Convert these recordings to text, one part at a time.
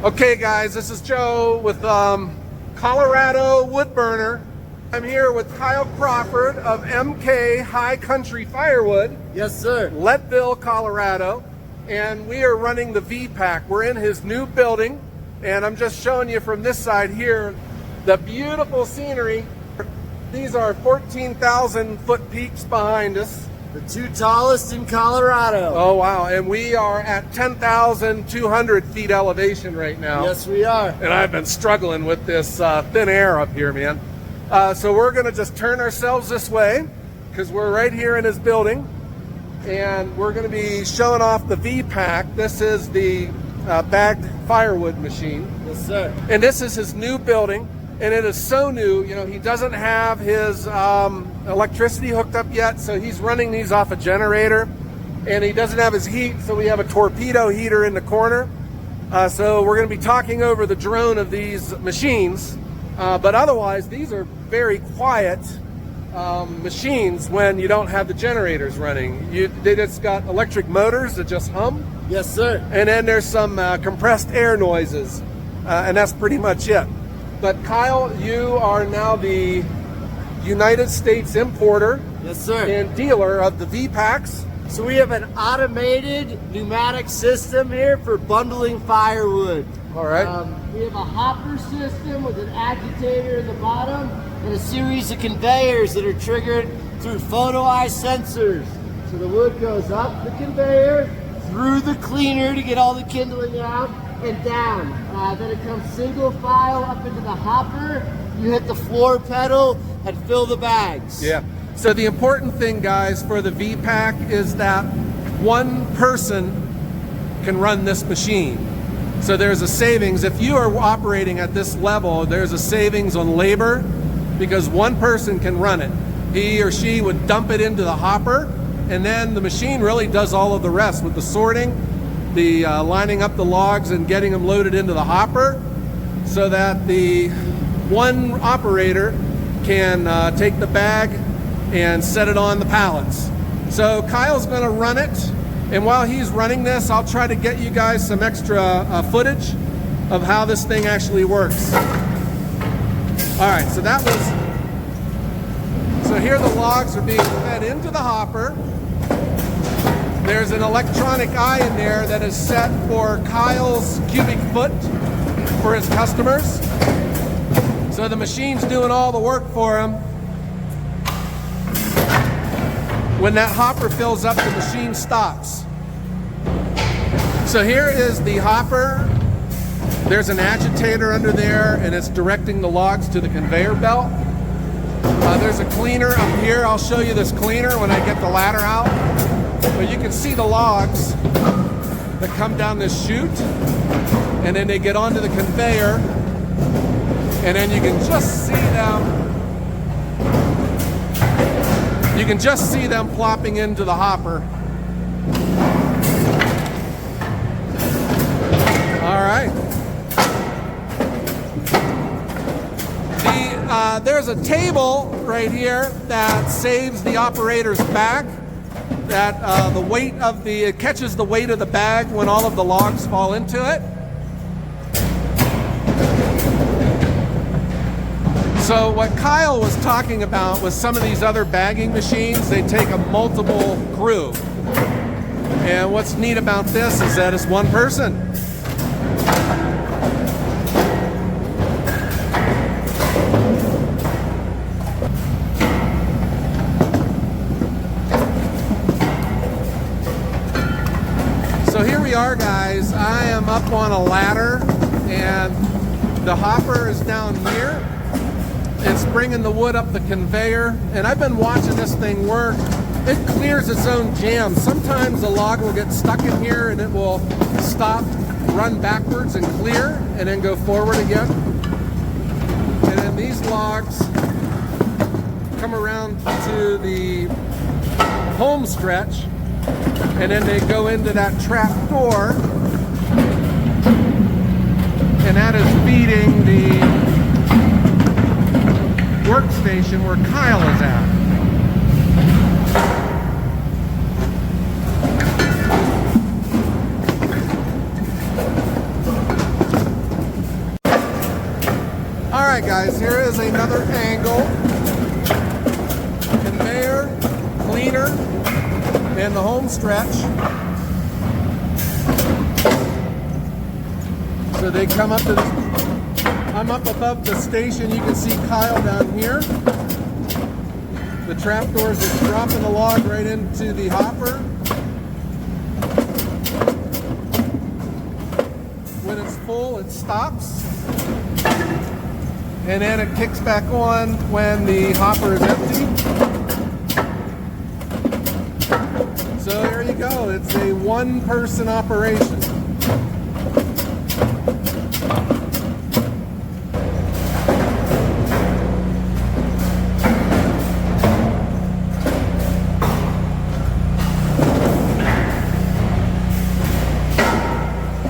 Okay guys, this is Joe with Colorado Wood Burner. I'm here with Kyle Crawford of MK High Country Firewood. Yes, sir. Leadville, Colorado. And we are running the VEPAK. We're in his new building. And I'm just showing you from this side here, the beautiful scenery. These are 14,000 foot peaks behind us. The two tallest in Colorado. Oh wow, and we are at 10,200 feet elevation right now. Yes, we are. And I've been struggling with this thin air up here, man. So we're gonna just turn ourselves this way because we're right here in his building. And we're gonna be showing off the VEPAK. This is the bagged firewood machine. Yes, sir. And this is his new building. And it is so new, you know, he doesn't have his electricity hooked up yet, so he's running these off a generator. And he doesn't have his heat, so we have a torpedo heater in the corner. So we're going to be talking over the drone of these machines. But otherwise, these are very quiet machines when you don't have the generators running. They just got electric motors that just hum. Yes, sir. And then there's some compressed air noises, and that's pretty much it. But Kyle, you are now the United States importer, yes, sir, and dealer of the VEPAKs. So we have an automated pneumatic system here for bundling firewood. All right. We have a hopper system with an agitator in the bottom and a series of conveyors that are triggered through photo eye sensors. So the wood goes up the conveyor, through the cleaner to get all the kindling out, and down. Then it comes single file up into the hopper. You hit the floor pedal and fill the bags. Yeah. So the important thing, guys, for the VEPAK is that one person can run this machine. So there's a savings. If you are operating at this level, there's a savings on labor because one person can run it. He or she would dump it into the hopper, and then the machine really does all of the rest with the sorting, the lining up the logs and getting them loaded into the hopper, so that the one operator can take the bag and set it on the pallets. So Kyle's going to run it, and while he's running this, I'll try to get you guys some extra footage of how this thing actually works. All right, so here the logs are being fed into the hopper. There's an electronic eye in there that is set for Kyle's cubic foot for his customers. So the machine's doing all the work for him. When that hopper fills up, the machine stops. So here is the hopper. There's an agitator under there, and it's directing the logs to the conveyor belt. There's a cleaner up here. I'll show you this cleaner when I get the ladder out. But you can see the logs that come down this chute, and then they get onto the conveyor, and then you can just see them. You can just see them plopping into the hopper. All right. There's a table right here that saves the operator's back. That it catches the weight of the bag when all of the logs fall into it. So what Kyle was talking about was some of these other bagging machines, they take a multiple crew. And what's neat about this is that it's one person. So here we are, guys. I am up on a ladder, and the hopper is down here. It's bringing the wood up the conveyor, and I've been watching this thing work. It clears its own jam. Sometimes the log will get stuck in here, and it will stop, run backwards and clear, and then go forward again. And then these logs come around to the home stretch, and then they go into that trap door, and that is feeding the workstation where Kyle is at. right, guys, here is another angle. Conveyor, cleaner, and the home stretch. So they come up to I'm up above the station. You can see Kyle down here. The trapdoors are dropping the log right into the hopper. When it's full, it stops. And then it kicks back on when the hopper is empty. So there you go. It's a one-person operation.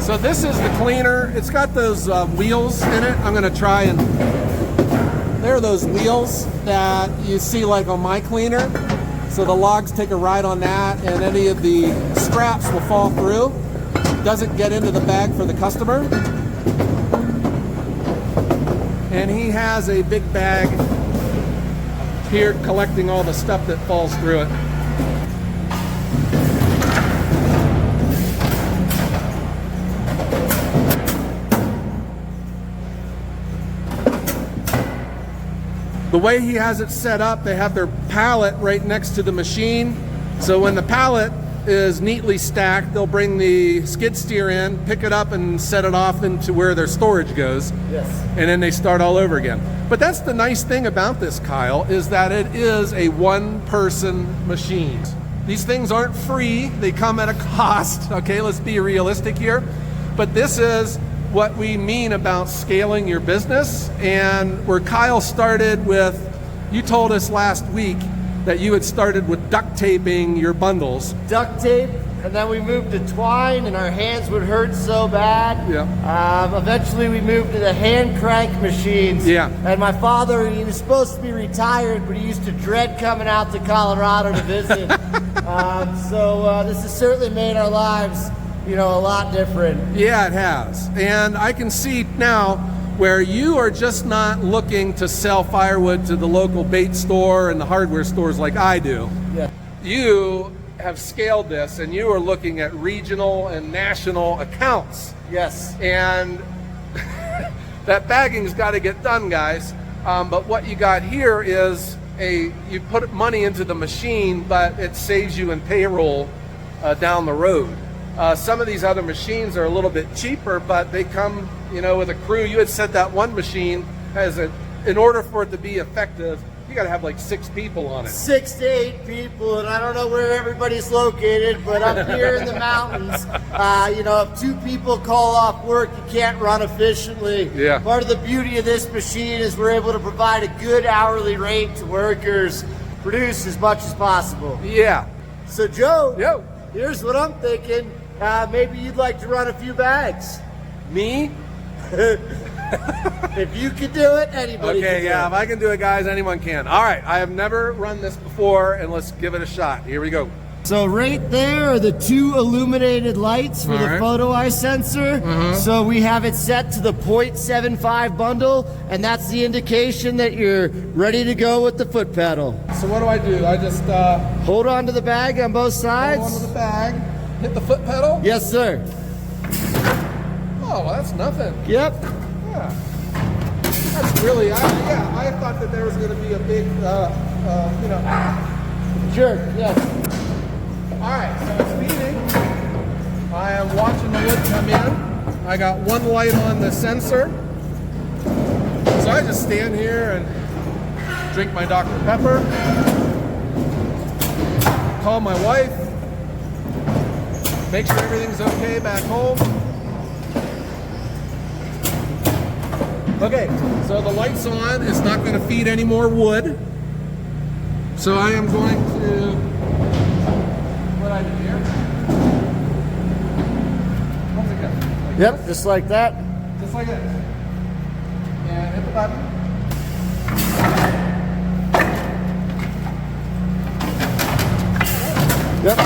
So this is the cleaner. It's got those wheels in it. I'm going to try and... There are those wheels that you see like on my cleaner. So the logs take a ride on that, and any of the scraps will fall through. Doesn't get into the bag for the customer. And he has a big bag here collecting all the stuff that falls through it. The way he has it set up, they have their pallet right next to the machine. So when the pallet is neatly stacked, they'll bring the skid steer in, pick it up, and set it off into where their storage goes. Yes. And then they start all over again. But that's the nice thing about this, Kyle, is that it is a one-person machine. These things aren't free. They come at a cost. Okay, let's be realistic here. But this is what we mean about scaling your business, and where Kyle started with, you told us last week that you had started with duct taping your bundles. Duct tape, and then we moved to twine, and our hands would hurt so bad. Yeah. Eventually we moved to the hand crank machines. Yeah. And my father, he was supposed to be retired, but he used to dread coming out to Colorado to visit. So this has certainly made our lives, you know, a lot different. Yeah, it has. And I can see now where you are just not looking to sell firewood to the local bait store and the hardware stores like I do. Yeah. You have scaled this, and you are looking at regional and national accounts. Yes. And that bagging's got to get done, guys. But what you got here is you put money into the machine, but it saves you in payroll down the road. Some of these other machines are a little bit cheaper, but they come, you know, with a crew. You had said that one machine in order for it to be effective, you got to have like 6 people on it. 6 to 8 people, and I don't know where everybody's located, but up here in the mountains, you know, if 2 people call off work, you can't run efficiently. Yeah. Part of the beauty of this machine is we're able to provide a good hourly rate to workers, produce as much as possible. Yeah. So Joe, Yo. Here's what I'm thinking. Maybe you'd like to run a few bags. Me? If you could do it, anybody can Okay, do yeah, it. if I can do it, guys, anyone can. All right, I have never run this before, and let's give it a shot. Here we go. So right there are the 2 illuminated lights for All the right. photo eye sensor. So we have it set to the 0.75 bundle, and that's the indication that you're ready to go with the foot pedal. So what do? I just Hold on to the bag on both sides. hold onto the bag, hit the foot pedal. Yes, sir. Oh, well, that's nothing. Yep. Yeah. That's really, I thought that there was going to be a big, you know. Sure, yes. All right, so it's feeding. I am watching the wood come in. I got one light on the sensor. So I just stand here and drink my Dr. Pepper. Call my wife. Make sure everything's okay back home. Okay, so the light's on. It's not going to feed any more wood. So I am going to, what I do here? What's it go? Like Yep, this? just like that. Just like this. And hit the button. Yep.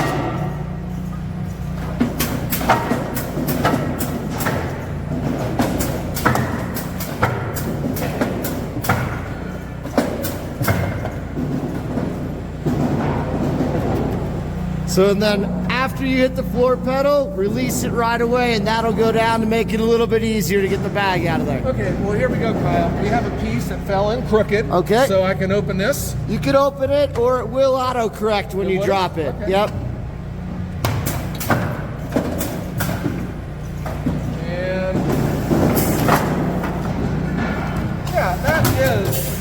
So and then after you hit the floor pedal, release it right away, and that'll go down to make it a little bit easier to get the bag out of there. Okay, well here we go, Kyle. We have a piece that fell in crooked. Okay. So I can open this. You could open it, or it will auto-correct when you drop it. Okay. Yep. And yeah, that is.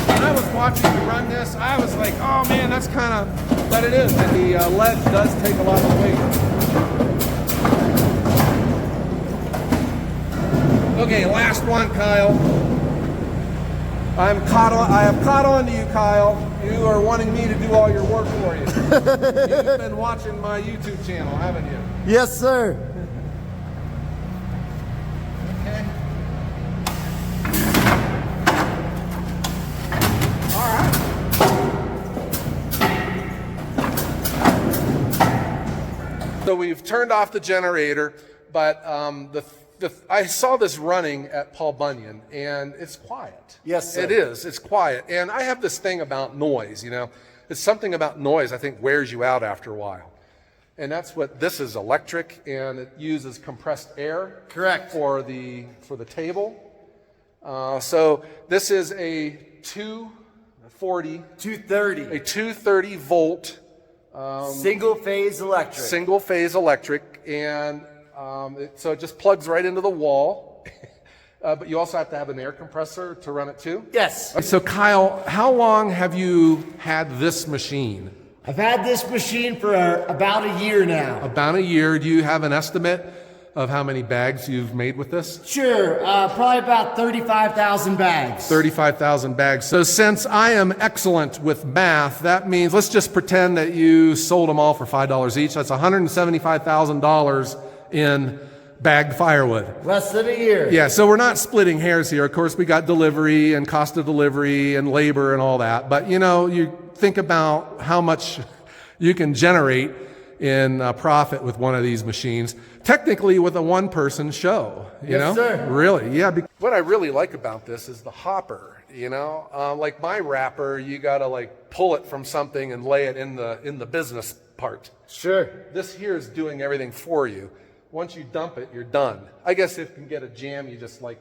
When I was watching you run this, I was like, oh man, that's kind of, but it is. And the ledge does take a lot of weight. Okay, last one, Kyle. I have caught on to you, Kyle. You are wanting me to do all your work for you. You've been watching my YouTube channel, haven't you? Yes, sir. Okay. All right. So we've turned off the generator, but I saw this running at Paul Bunyan, and it's quiet. Yes, sir. It is. It's quiet. And I have this thing about noise, you know. It's something about noise I think wears you out after a while. And that's what this is, electric, and it uses compressed air. Correct. For the table. So this is a 230 volt Single phase electric. And so it just plugs right into the wall. But you also have to have an air compressor to run it too? Yes. So Kyle, how long have you had this machine? I've had this machine for about a year now. About a year. Do you have an estimate of how many bags you've made with this? Sure, probably about 35,000 bags. 35,000 bags. So since I am excellent with math, that means, let's just pretend that you sold them all for $5 each. That's $175,000 in bagged firewood. Less than a year. Yeah, so we're not splitting hairs here. Of course, we got delivery and cost of delivery and labor and all that. But, you know, you think about how much you can generate in profit with one of these machines. Technically with a one-person show, you know? Sir. Really, yeah. What I really like about this is the hopper, you know? Like my wrapper, you gotta like pull it from something and lay it in the business part. Sure. This here is doing everything for you. Once you dump it, you're done. I guess if you can get a jam, you just like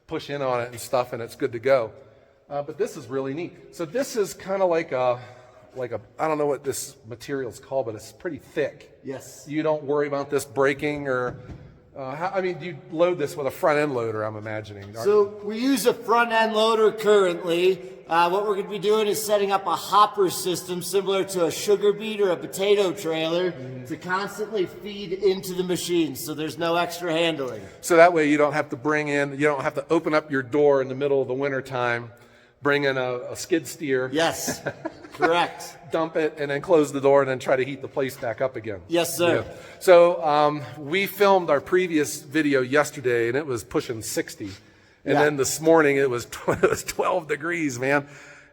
push in on it and stuff and it's good to go. But this is really neat. So this is kind of like a, I don't know what this material is called, but it's pretty thick. Yes. You don't worry about this breaking or, I mean, you load this with a front end loader, I'm imagining. So we use a front end loader currently. What we're going to be doing is setting up a hopper system similar to a sugar beet or a potato trailer to constantly feed into the machine, so there's no extra handling. So that way you don't have to you don't have to open up your door in the middle of the winter time, bring in a skid steer. Yes, correct. Dump it and then close the door and then try to heat the place back up again. Yes, sir. Yeah. So we filmed our previous video yesterday and it was pushing 60. And then this morning it was 12 degrees, man.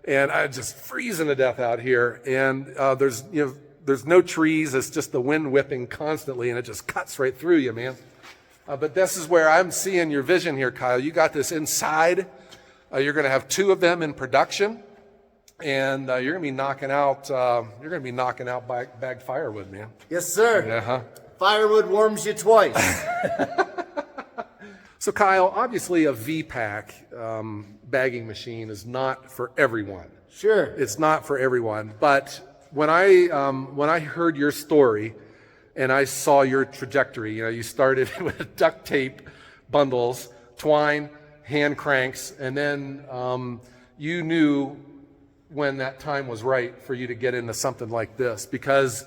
And I'm just freezing to death out here. And there's no trees. It's just the wind whipping constantly and it just cuts right through you, man. But this is where I'm seeing your vision here, Kyle. You got this inside. You're going to have 2 of them in production. And you're going to be knocking out bagged firewood, man. Yes, sir. Uh-huh. Firewood warms you twice. So Kyle, obviously a VEPAK bagging machine is not for everyone. Sure. It's not for everyone. But when I heard your story and I saw your trajectory, you know, you started with duct tape bundles, twine, hand cranks, and then you knew when that time was right for you to get into something like this, because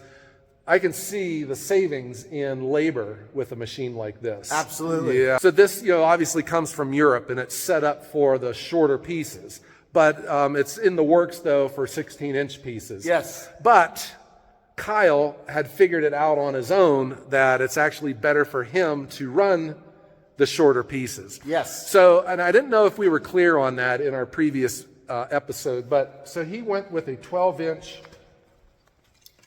I can see the savings in labor with a machine like this. Absolutely. Yeah. So this, you know, obviously comes from Europe and it's set up for the shorter pieces, but it's in the works though for 16-inch pieces. Yes. But Kyle had figured it out on his own that it's actually better for him to run the shorter pieces. Yes. So, and I didn't know if we were clear on that in our previous episode, but so he went with a 12-inch.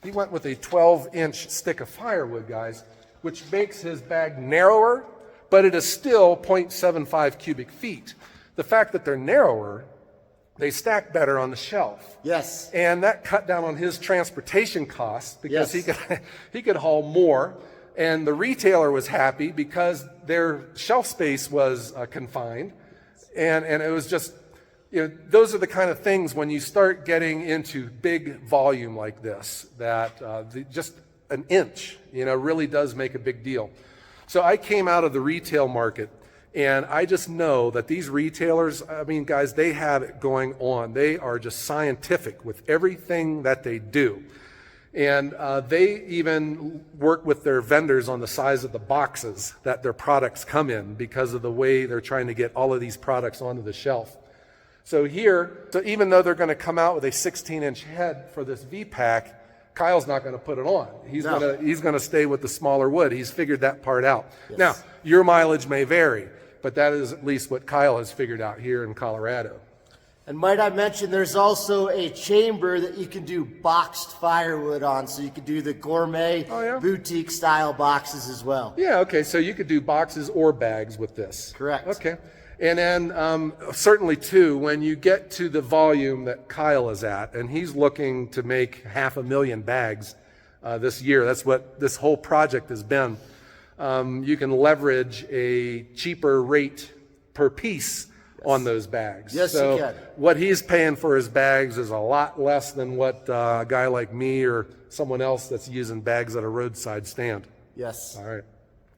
He went with a 12-inch stick of firewood, guys, which makes his bag narrower, but it is still 0.75 cubic feet. The fact that they're narrower they stack better on the shelf. Yes. And that cut down on his transportation costs because Yes. he could haul more. And the retailer was happy because their shelf space was confined. And it was just, those are the kind of things when you start getting into big volume like this, that just an inch, really does make a big deal. So I came out of the retail market, and I just know that these retailers, I mean, guys, they have it going on. They are just scientific with everything that they do. And they even work with their vendors on the size of the boxes that their products come in because of the way they're trying to get all of these products onto the shelf. So even though they're going to come out with a 16-inch head for this VEPAK, Kyle's not going to put it on. He's going to stay with the smaller wood. He's figured that part out. Yes. Now, your mileage may vary, but that is at least what Kyle has figured out here in Colorado. And might I mention, there's also a chamber that you can do boxed firewood on, so you can do the gourmet boutique style boxes as well. Yeah, okay, so you could do boxes or bags with this. Correct. Okay. And then certainly too, when you get to the volume that Kyle is at, and he's looking to make 500,000 bags this year, that's what this whole project has been, you can leverage a cheaper rate per piece on those bags. Yes, so you can. What he's paying for his bags is a lot less than what a guy like me or someone else that's using bags at a roadside stand. Yes. All right.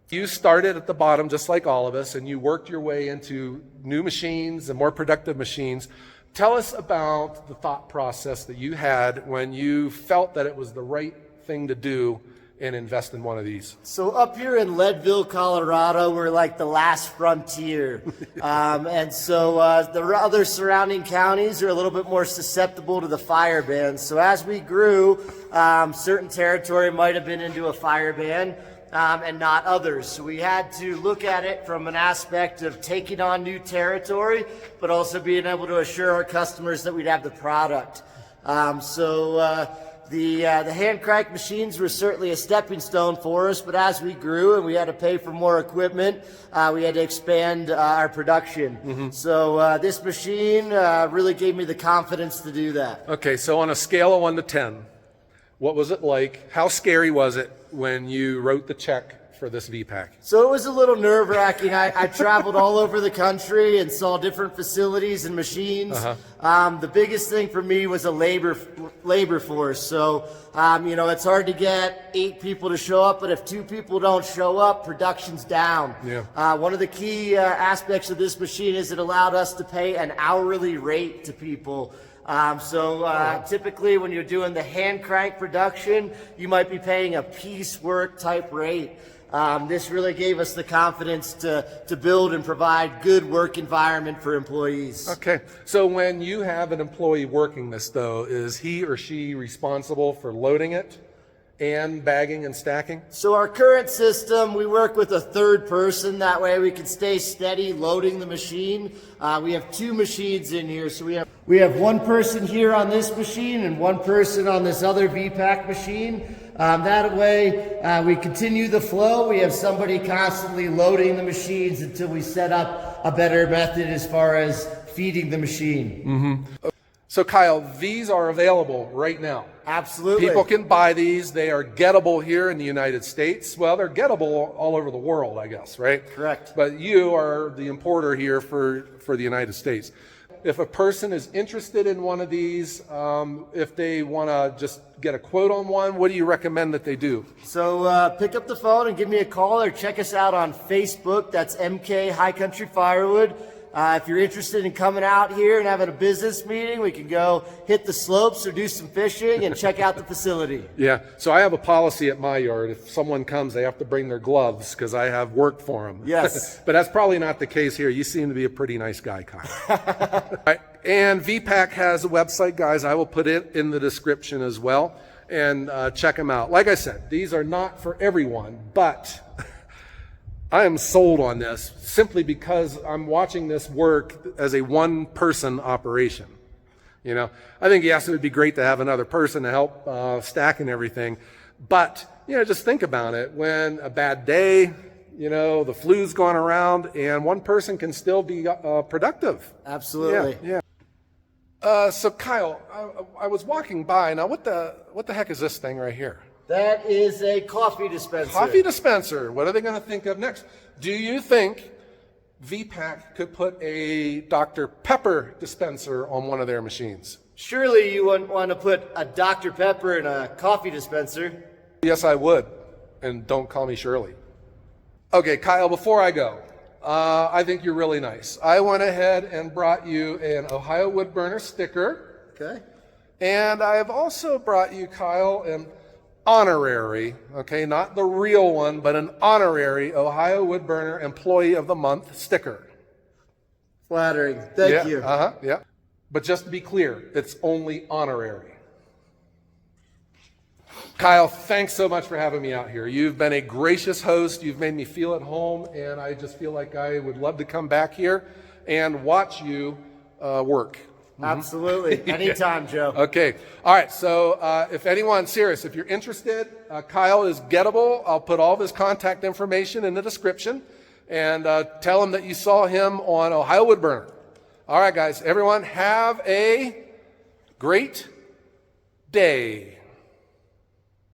You started at the bottom just like all of us, and you worked your way into new machines and more productive machines. Tell us about the thought process that you had when you felt that it was the right thing to do and invest in one of these. So up here in Leadville, Colorado, we're like the last frontier. And so the other surrounding counties are a little bit more susceptible to the fire ban. So as we grew, certain territory might have been into a fire ban. And not others. So we had to look at it from an aspect of taking on new territory, but also being able to assure our customers that we'd have the product. The hand crank machines were certainly a stepping stone for us, but as we grew and we had to pay for more equipment, we had to expand our production. Mm-hmm. So this machine really gave me the confidence to do that. Okay, so on a scale of 1 to 10, what was it like? How scary was it when you wrote the check for this VEPAK? So it was a little nerve-wracking. I traveled all over the country and saw different facilities and machines. Uh-huh. The biggest thing for me was a labor force. So, it's hard to get 8 people to show up, but if 2 people don't show up, production's down. Yeah. One of the key aspects of this machine is it allowed us to pay an hourly rate to people. Typically when you're doing the hand crank production, you might be paying a piecework type rate. This really gave us the confidence to build and provide good work environment for employees. Okay, so when you have an employee working this though, is he or she responsible for loading it and bagging and stacking? So our current system, we work with a third person. That way we can stay steady loading the machine. We have 2 machines in here. So we have 1 person here on this machine and 1 person on this other VEPAK machine. That way we continue the flow. We have somebody constantly loading the machines until we set up a better method as far as feeding the machine. Mm-hmm. So Kyle, these are available right now. Absolutely. People can buy these. They are gettable here in the United States. Well, they're gettable all over the world, I guess, right? Correct. But you are the importer here for the United States. If a person is interested in one of these, if they want to just get a quote on one, what do you recommend that they do? So pick up the phone and give me a call, or check us out on Facebook. That's MK High Country Firewood. If you're interested in coming out here and having a business meeting, we can go hit the slopes or do some fishing and check out the facility. Yeah, so I have a policy at my yard. If someone comes, they have to bring their gloves because I have work for them. Yes. But that's probably not the case here. You seem to be a pretty nice guy, Kyle. Right. And VEPAK has a website, guys. I will put it in the description as well. And check them out. Like I said, these are not for everyone, but I am sold on this simply because I'm watching this work as a one-person operation. I think yes, it would be great to have another person to help stack and everything, but just think about it. When a bad day, the flu's going around, and one person can still be productive. Absolutely. Yeah. So Kyle, I was walking by. Now, what the heck is this thing right here? That is a coffee dispenser. Coffee dispenser. What are they going to think of next? Do you think VEPAK could put a Dr. Pepper dispenser on one of their machines? Surely you wouldn't want to put a Dr. Pepper in a coffee dispenser. Yes, I would. And don't call me Shirley. Okay, Kyle, before I go, I think you're really nice. I went ahead and brought you an Ohio Wood Burner sticker. Okay. And I have also brought you, Kyle, an honorary, okay, not the real one, but an honorary Ohio Wood Burner Employee of the Month sticker. Flattering. Thank you. Yeah. But just to be clear, it's only honorary. Kyle, thanks so much for having me out here. You've been a gracious host. You've made me feel at home, and I just feel like I would love to come back here and watch you work. Absolutely. Anytime, Joe. Okay. All right. So if anyone's serious, if you're interested, Kyle is gettable. I'll put all of his contact information in the description, and tell him that you saw him on Ohio Wood Burner. All right, guys. Everyone, have a great day.